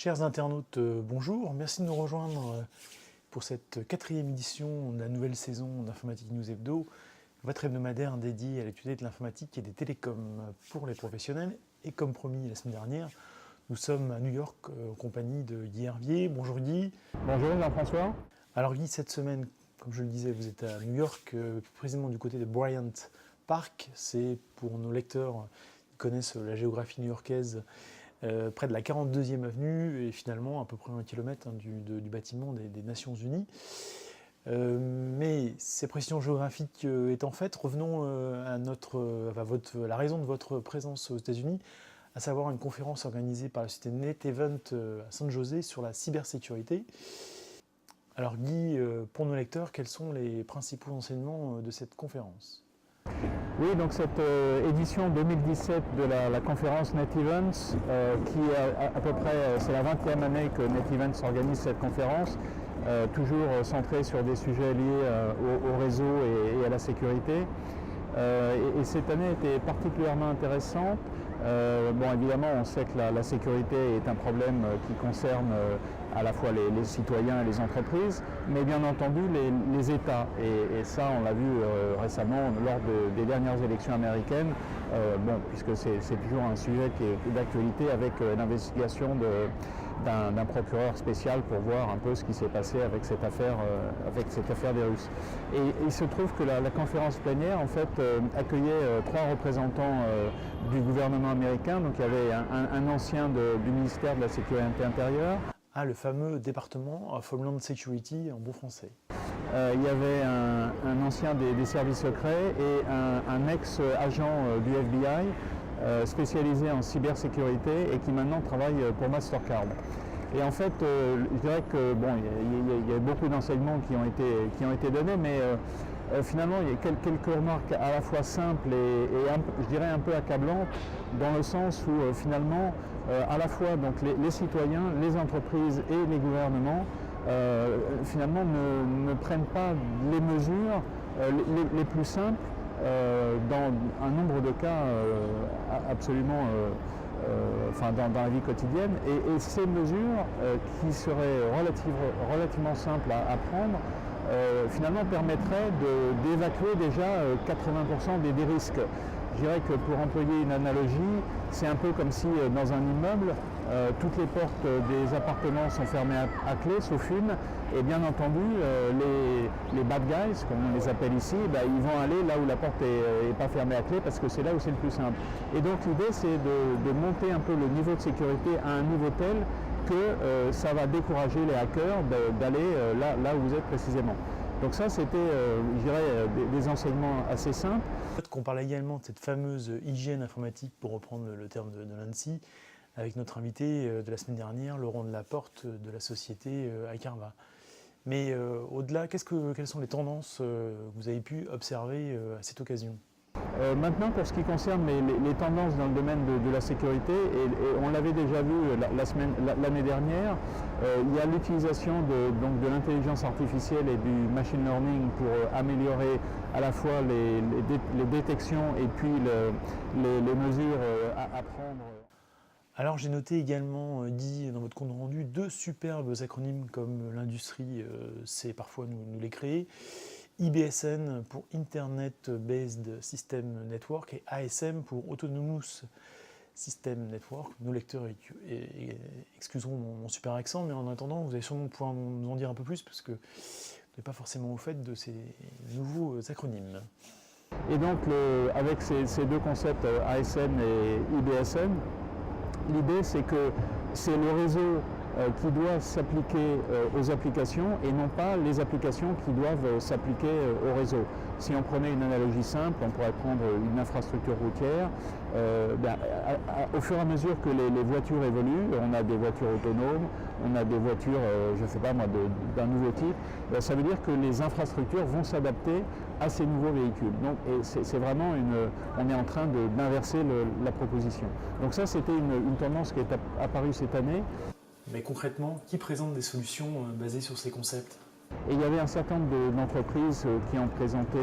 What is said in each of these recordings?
Chers internautes, bonjour, merci de nous rejoindre pour cette 4e édition de la nouvelle saison d'Informatique News Hebdo, votre hebdomadaire dédié à l'étude de l'informatique et des télécoms pour les professionnels. Et comme promis la semaine dernière, nous sommes à New York en compagnie de Guy Hervier. Bonjour Guy. Bonjour Jean-François. Alors Guy, cette semaine, comme je le disais, vous êtes à New York, précisément du côté de Bryant Park. C'est pour nos lecteurs qui connaissent la géographie new-yorkaise, près de la 42e avenue et finalement à peu près 1 kilomètre du bâtiment des Nations Unies. Mais ces précisions géographiques étant faites, revenons à la raison de votre présence aux États-Unis, à savoir une conférence organisée par la société NetEvent à San José sur la cybersécurité. Alors Guy, pour nos lecteurs, quels sont les principaux enseignements de cette conférence ? Oui, donc cette édition 2017 de la conférence NetEvent, qui à peu près, c'est la 20e année que NetEvent organise cette conférence, toujours centrée sur des sujets liés au réseau et à la sécurité. Et cette année était particulièrement intéressante. Bon, évidemment, on sait que la sécurité est un problème qui concerne à la fois les citoyens et les entreprises, mais bien entendu les États. Et ça, on l'a vu récemment lors des dernières élections américaines, puisque c'est toujours un sujet qui est d'actualité avec l'investigation d'un procureur spécial pour voir un peu ce qui s'est passé avec cette affaire des Russes. Et il se trouve que la conférence plénière en fait accueillait 3 représentants du gouvernement américain. Donc il y avait un ancien du ministère de la Sécurité intérieure. Ah, le fameux département of Homeland Security en bon français. Il y avait un ancien des services secrets et un ex-agent du FBI spécialisé en cybersécurité et qui maintenant travaille pour Mastercard. Et en fait, je dirais que bon, il y a beaucoup d'enseignements qui ont été donnés, mais finalement, il y a quelques remarques à la fois simples et je dirais un peu accablantes, dans le sens où finalement, à la fois donc les citoyens, les entreprises et les gouvernements, finalement ne prennent pas les mesures les plus simples dans un nombre de cas absolument dans la vie quotidienne. Et ces mesures qui seraient relativement simples à prendre, finalement permettraient d'évacuer déjà 80% des risques. Je dirais que pour employer une analogie, c'est un peu comme si dans un immeuble, toutes les portes des appartements sont fermées à clé, sauf une, et bien entendu, les bad guys, comme on les appelle ici, ils vont aller là où la porte n'est pas fermée à clé, parce que c'est là où c'est le plus simple. Et donc l'idée, c'est de monter un peu le niveau de sécurité à un niveau tel que ça va décourager les hackers d'aller là où vous êtes précisément. Donc ça, c'était, je dirais, des enseignements assez simples. On parle également de cette fameuse hygiène informatique, pour reprendre le terme de l'ANSSI, avec notre invité de la semaine dernière, Laurent Delaporte, de la société Icarva. Mais au-delà, quelles sont les tendances que vous avez pu observer à cette occasion ? Maintenant, pour ce qui concerne les tendances dans le domaine de la sécurité, et on l'avait déjà vu l'année dernière, il y a l'utilisation de l'intelligence artificielle et du machine learning pour améliorer à la fois les détections et puis les mesures à prendre. Alors j'ai noté également, Guy, dans votre compte rendu, 2 superbes acronymes comme l'industrie sait parfois nous les créer. IBSN pour Internet Based System Network et ASM pour Autonomous System Network. Nos lecteurs excuseront mon super accent, mais en attendant, vous allez sûrement pouvoir nous en dire un peu plus parce que vous n'êtes pas forcément au fait de ces nouveaux acronymes. Et donc, avec ces 2 concepts, ASM et IBSN, l'idée c'est que c'est le réseau qui doit s'appliquer aux applications et non pas les applications qui doivent s'appliquer au réseau. Si on prenait une analogie simple, on pourrait prendre une infrastructure routière. Au fur et à mesure que les voitures évoluent, on a des voitures autonomes, on a des voitures, je ne sais pas moi, d'un nouveau type, ça veut dire que les infrastructures vont s'adapter à ces nouveaux véhicules. Donc, c'est vraiment on est en train d'inverser la proposition. Donc ça, c'était une tendance qui est apparue cette année. Mais concrètement, qui présente des solutions basées sur ces concepts ? Et il y avait un certain nombre d'entreprises qui ont présenté,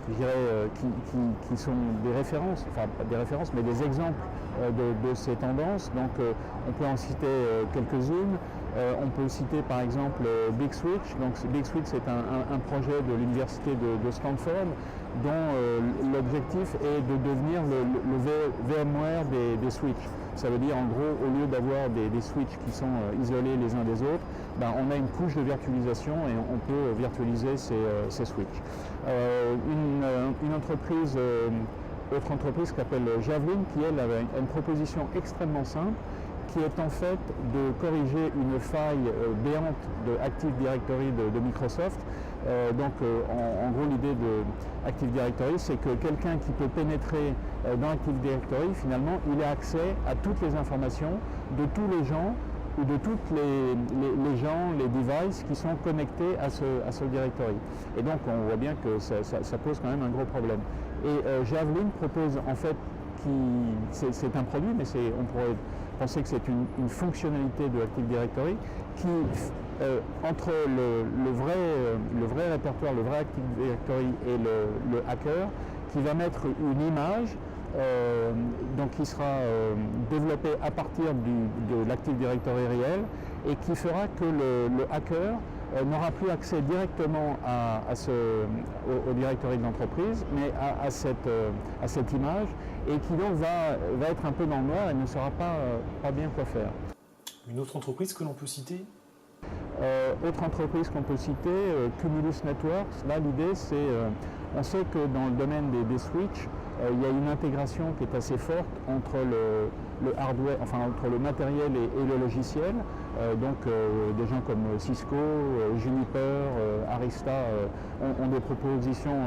je dirais, qui sont des références, enfin pas des références, mais des exemples de ces tendances. Donc on peut en citer quelques-unes. On peut citer par exemple Big Switch. Donc Big Switch, c'est un projet de l'université de Stanford dont l'objectif est de devenir le VMware des switches. Ça veut dire en gros, au lieu d'avoir des switches qui sont isolés les uns des autres, ben, on a une couche de virtualisation et on peut virtualiser ces switches. Une entreprise, autre entreprise qui s'appelle Javelin, qui elle avait une proposition extrêmement simple, qui est en fait de corriger une faille béante de Active Directory de Microsoft. En gros, l'idée de Active Directory, c'est que quelqu'un qui peut pénétrer dans Active Directory, finalement, il a accès à toutes les informations de tous les gens ou de toutes les gens, les devices qui sont connectés à ce directory. Et donc, on voit bien que ça pose quand même un gros problème. Et Javelin propose, en fait, c'est un produit, mais on pourrait penser que c'est une fonctionnalité de Active Directory qui, entre le vrai répertoire, le vrai Active Directory et le hacker, qui va mettre une image donc qui sera développée à partir de l'Active Directory réel et qui fera que le hacker n'aura plus accès directement au directory de l'entreprise, mais à cette image, et qui donc va être un peu dans le noir et ne saura pas bien quoi faire. Une autre entreprise que l'on peut citer? Autre entreprise qu'on peut citer, Cumulus Networks. Là, l'idée, c'est, on sait que dans le domaine des switches, il y a une intégration qui est assez forte entre le hardware, enfin entre le matériel et le logiciel. Des gens comme Cisco, Juniper, Arista ont des propositions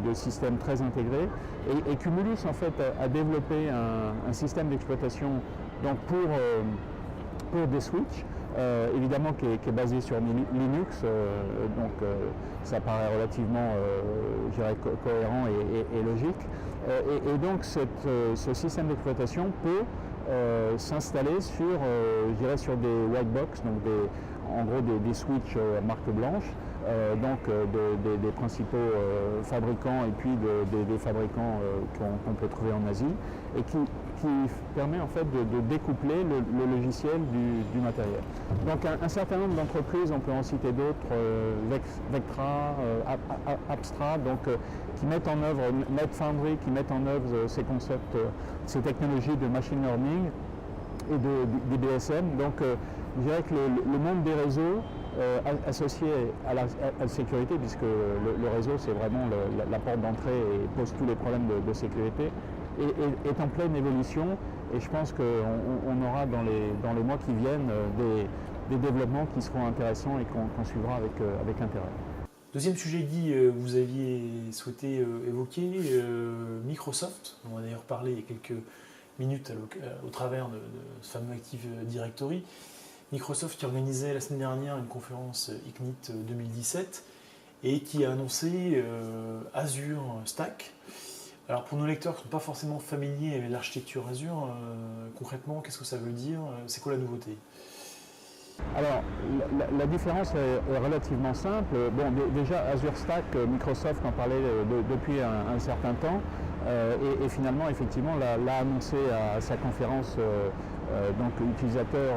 de systèmes très intégrés. Et Cumulus, en fait, a développé un système d'exploitation pour des switches. Évidemment qui est basé sur Linux, ça paraît relativement cohérent et logique. Et donc ce système d'exploitation peut s'installer sur des white box, donc en gros des switches à marque blanche, des principaux fabricants et puis des fabricants qu'on peut trouver en Asie, et qui permet en fait de découpler le logiciel du matériel. Donc un certain nombre d'entreprises, on peut en citer d'autres, Vectra, Apstra, qui mettent en œuvre, NetFoundry, qui mettent en œuvre ces concepts, ces technologies de machine learning et d'IBSM. Donc je dirais que le monde des réseaux associé à la sécurité, puisque le réseau c'est vraiment la porte d'entrée et pose tous les problèmes de sécurité, est en pleine évolution, et je pense qu'on aura dans les mois qui viennent des développements qui seront intéressants et qu'on suivra avec intérêt. Deuxième sujet, Guy, vous aviez souhaité évoquer Microsoft. On a d'ailleurs parlé il y a quelques minutes au travers de ce fameux Active Directory. Microsoft qui organisait la semaine dernière une conférence Ignite 2017 et qui a annoncé Azure Stack. Alors pour nos lecteurs qui ne sont pas forcément familiers avec l'architecture Azure, concrètement, qu'est-ce que ça veut dire? C'est quoi la nouveauté? Alors, la différence est relativement simple. Bon, déjà, Azure Stack, Microsoft en parlait depuis un certain temps, et finalement, effectivement, l'a annoncé à sa conférence utilisateur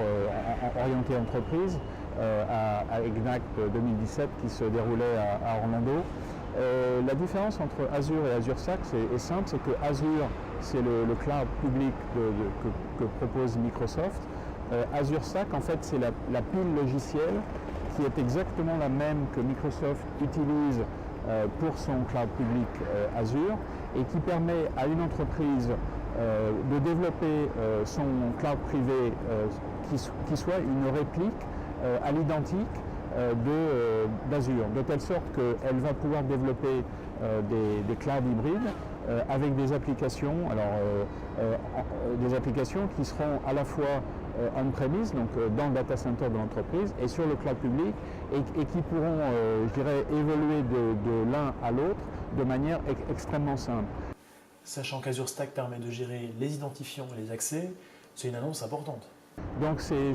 orienté entreprise, à Ignite 2017, qui se déroulait à Orlando. La différence entre Azure et Azure Stack est simple, c'est que Azure, c'est le cloud public que propose Microsoft. Azure Stack, en fait, c'est la pile logicielle qui est exactement la même que Microsoft utilise pour son cloud public Azure, et qui permet à une entreprise de développer son cloud privé qui soit une réplique à l'identique d'Azure, de telle sorte qu'elle va pouvoir développer des clouds hybrides avec des applications, des applications qui seront à la fois on-premise, donc dans le data center de l'entreprise, et sur le cloud public, et qui pourront, je dirais, évoluer de l'un à l'autre de manière extrêmement simple. Sachant qu'Azure Stack permet de gérer les identifiants et les accès, c'est une annonce importante. Donc c'est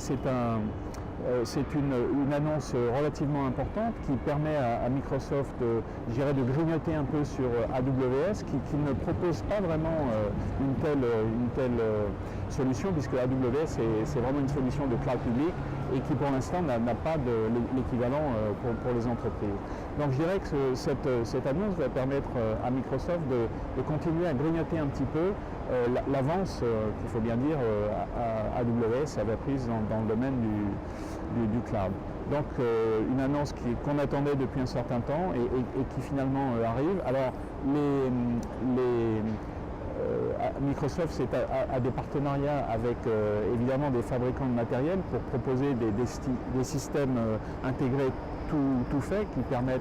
c'est une annonce relativement importante qui permet à Microsoft de grignoter un peu sur AWS, qui ne propose pas vraiment une telle solution, puisque AWS c'est vraiment une solution de cloud public et qui pour l'instant n'a pas l'équivalent pour les entreprises. Donc je dirais que cette annonce va permettre à Microsoft de continuer à grignoter un petit peu l'avance qu'il faut bien dire AWS avait prise dans le domaine du cloud. Donc une annonce qu'on attendait depuis un certain temps et qui finalement arrive. Alors Microsoft a des partenariats avec évidemment des fabricants de matériel pour proposer des systèmes intégrés tout faits qui permettent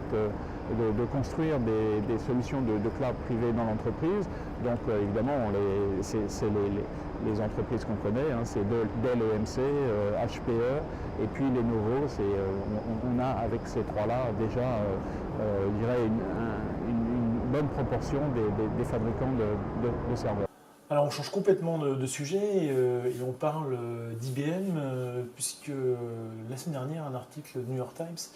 de construire des solutions de cloud privé dans l'entreprise. Donc évidemment c'est les entreprises qu'on connaît, hein, c'est Dell EMC, HPE et puis Lenovo. On a avec ces trois-là déjà je dirais une bonne proportion des fabricants de serveurs. Alors on change complètement de sujet et on parle d'IBM puisque la semaine dernière un article du New York Times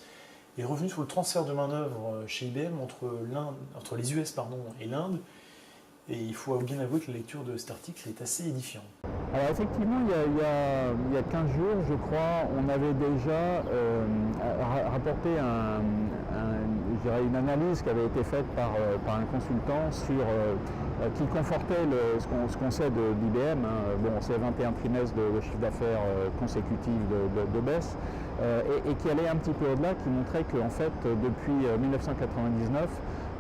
est revenu sur le transfert de main-d'œuvre chez IBM entre les US et l'Inde. Et il faut bien avouer que la lecture de cet article est assez édifiante. Alors effectivement, il y a 15 jours, je crois, on avait déjà rapporté une analyse qui avait été faite par un consultant qui confortait ce qu'on sait d'IBM. Bon, c'est 21 trimestres de chiffre d'affaires consécutifs de baisse et qui allait un petit peu au-delà, qui montrait qu'en fait, depuis 1999,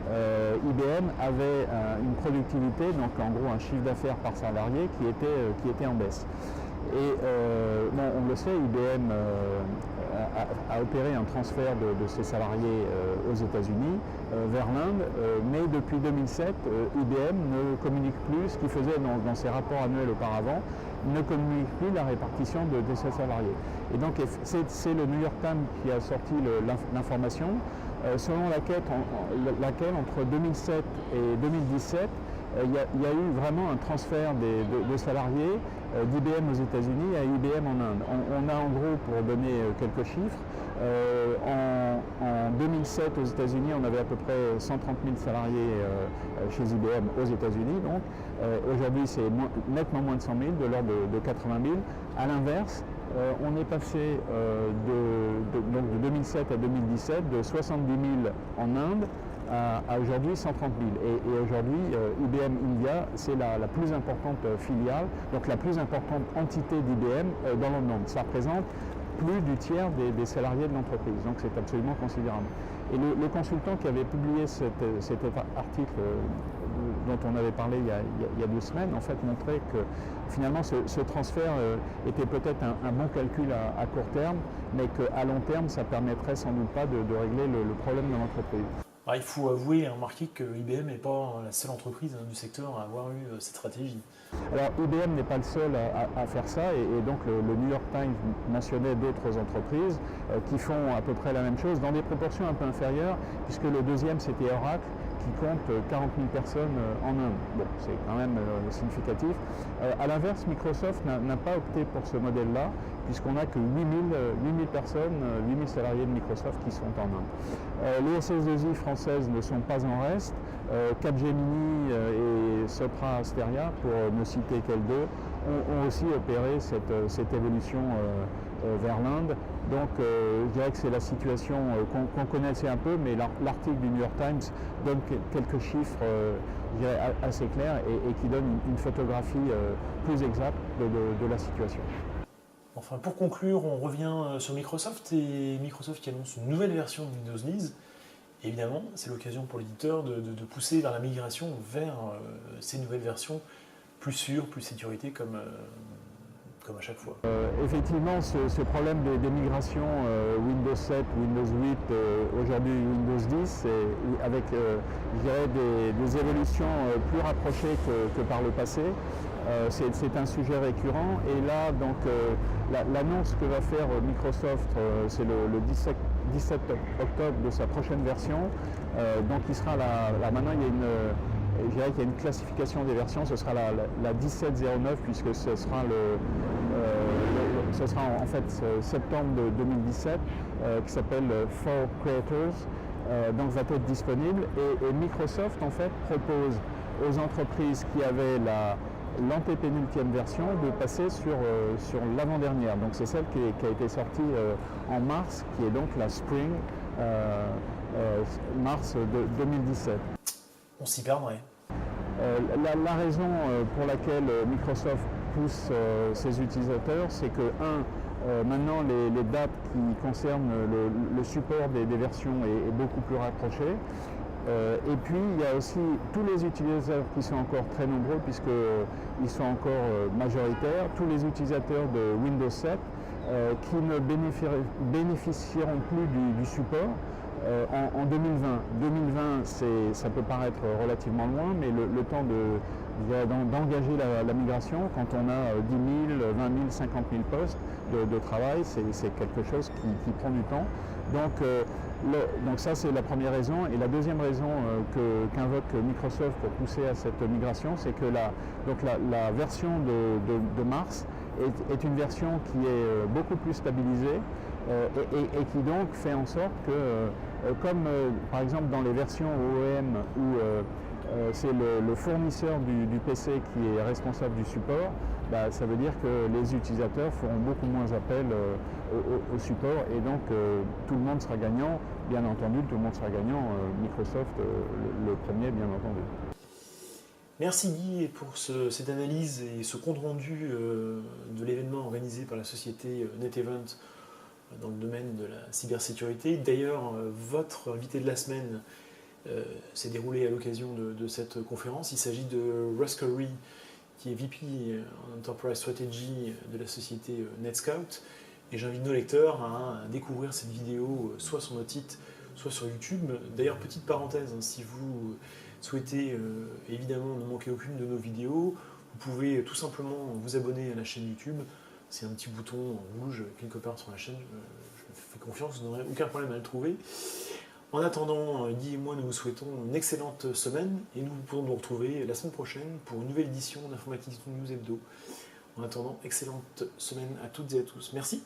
IBM avait une productivité, donc en gros un chiffre d'affaires par salarié qui était en baisse. Et on le sait, IBM a opéré un transfert de ses salariés aux États-Unis vers l'Inde, mais depuis 2007, IBM ne communique plus ce qu'il faisait dans ses rapports annuels auparavant, ne communique plus la répartition de ses salariés. Et donc c'est le New York Times qui a sorti l'information selon laquelle entre 2007 et 2017, il y a eu vraiment un transfert de salariés d'IBM aux États-Unis à IBM en Inde. On a en gros, pour donner quelques chiffres, en 2007 aux États-Unis, on avait à peu près 130 000 salariés chez IBM aux États-Unis. Donc aujourd'hui, c'est nettement moins de 100 000, de l'ordre de 80 000. À l'inverse, on est passé donc de 2007 à 2017 de 70 000 en Inde à aujourd'hui 130 000. Et aujourd'hui, IBM India, c'est la plus importante filiale, donc la plus importante entité d'IBM dans le monde. Ça représente plus du tiers des salariés de l'entreprise, donc c'est absolument considérable. Et le consultant qui avait publié cet article dont on avait parlé il y a 2 semaines, en fait, montrait que finalement ce transfert était peut-être un bon calcul à court terme, mais qu'à long terme, ça permettrait sans doute pas de régler le problème de l'entreprise. Il faut avouer et remarquer que IBM n'est pas la seule entreprise du secteur à avoir eu cette stratégie. Alors IBM n'est pas le seul à faire ça et donc le New York Times mentionnait d'autres entreprises qui font à peu près la même chose dans des proportions un peu inférieures, puisque le deuxième c'était Oracle qui compte 40 000 personnes en Inde. Bon, c'est quand même significatif. À l'inverse, Microsoft n'a pas opté pour ce modèle-là, puisqu'on n'a que 8 000 personnes, 8 000 salariés de Microsoft qui sont en Inde. Les SS2I françaises ne sont pas en reste. Capgemini et Sopra Steria, pour ne citer qu'elles deux, ont aussi opéré cette évolution vers l'Inde. Donc je dirais que c'est la situation qu'on connaissait un peu, mais l'article du New York Times donne quelques chiffres je dirais, assez clairs et qui donne une photographie plus exacte de la situation. Enfin, pour conclure, on revient sur Microsoft et Microsoft qui annonce une nouvelle version de Windows 10. Évidemment, c'est l'occasion pour l'éditeur de pousser vers la migration vers ces nouvelles versions plus sûres, plus sécurité comme à chaque fois. Effectivement, ce problème des migrations Windows 7, Windows 8, aujourd'hui Windows 10, avec je dirais des évolutions plus rapprochées que par le passé, c'est un sujet récurrent. Et là, donc, l'annonce que va faire Microsoft, c'est le 17 octobre de sa prochaine version. Donc, il sera maintenant, je dirais qu'il y a une classification des versions, ce sera la 1709 puisque ce sera ce sera en fait septembre de 2017, qui s'appelle For Creators, donc va être disponible. Et Microsoft en fait propose aux entreprises qui avaient l'antépénultième version de passer sur l'avant-dernière. Donc c'est celle qui a été sortie en mars, qui est donc la Spring mars de 2017. On s'y perdrait. La raison pour laquelle Microsoft pousse ses utilisateurs, c'est que, maintenant les dates qui concernent le support des versions est beaucoup plus rapproché. Et puis il y a aussi tous les utilisateurs qui sont encore très nombreux, puisqu'ils sont encore majoritaires, tous les utilisateurs de Windows 7 qui ne bénéficieront plus du support en 2020. 2020, ça peut paraître relativement loin, mais le temps d'engager la migration, quand on a 10 000, 20 000, 50 000 postes de travail, c'est quelque chose qui prend du temps. Donc ça, c'est la première raison. Et la deuxième raison qu'invoque Microsoft pour pousser à cette migration, c'est que la version de mars est une version qui est beaucoup plus stabilisée et qui donc fait en sorte que, comme par exemple dans les versions OEM où c'est le fournisseur du PC qui est responsable du support, ça veut dire que les utilisateurs feront beaucoup moins appel au support, et donc tout le monde sera gagnant. Bien entendu, tout le monde sera gagnant, Microsoft le premier, bien entendu. Merci Guy pour cette analyse et ce compte rendu de l'événement organisé par la société NetEvent dans le domaine de la cybersécurité. D'ailleurs, votre invité de la semaine s'est déroulé à l'occasion de cette conférence. Il s'agit de Russ Curry, qui est VP Enterprise Strategy de la société NetScout. Et j'invite nos lecteurs à découvrir cette vidéo soit sur notre site, soit sur YouTube. D'ailleurs, petite parenthèse, si vous souhaitez évidemment ne manquer aucune de nos vidéos, vous pouvez tout simplement vous abonner à la chaîne YouTube. C'est un petit bouton rouge quelque part sur la chaîne. Je fais confiance, vous n'aurez aucun problème à le trouver. En attendant, Guy et moi, nous vous souhaitons une excellente semaine et nous pourrons nous retrouver la semaine prochaine pour une nouvelle édition d'Informatique News Hebdo. En attendant, excellente semaine à toutes et à tous. Merci.